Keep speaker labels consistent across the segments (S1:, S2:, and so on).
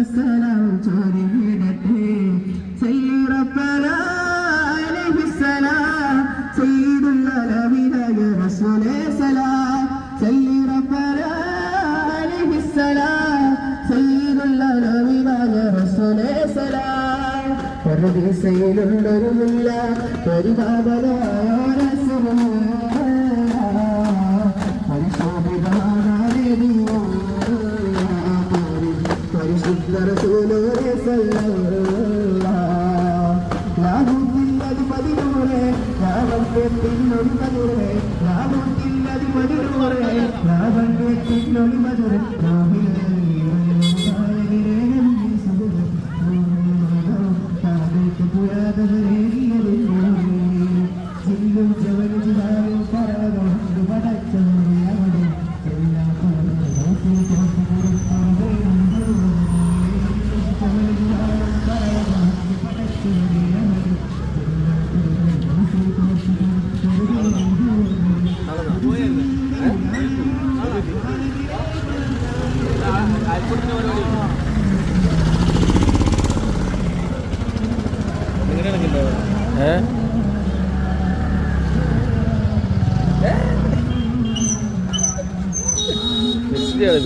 S1: സലാം ചോരി വിടട്ടെ സയ്യിറപ്പന അലൈഹിസ്സലാം സയ്യിദുൽ അലമിനായ റസൂലേ സലാം സയ്യിറപ്പന അലൈഹിസ്സലാം സയ്യിദുൽ അലമിനായ റസൂലേ സലാം പരദീസയിലുള്ളൊരു മുല്ല പരിപാവനായ റസൂലുള്ളാഹ് പരിശുദ്ധ റസൂലുള്ളാഹി സല്ലല്ലാഹു ലാഹുദില്ലദി പതിനൂറേ ലാഹുദില്ലദി പതിനൂറേ ലാഹുദില്ലദി പതിനൂറേ ലാഹുദില്ലദി പതിനൂറേ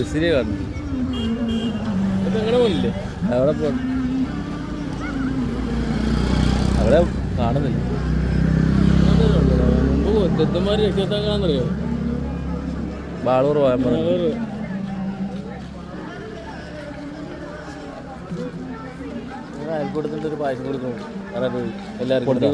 S2: ബിസിനെ കാണുന്നു എങ്ങനെ പോലില്ലേ അവിടെ പോ അവിടെ കാണുന്നില്ല മുമ്പ് തെത്തന്മാര് രക്ഷത്താക്കാന്നറിയോ ബാളൂർ അയൽക്കൂട്ടത്തിൻ്റെ ഒരു പായസം കൊടുക്കും എല്ലാവർക്കും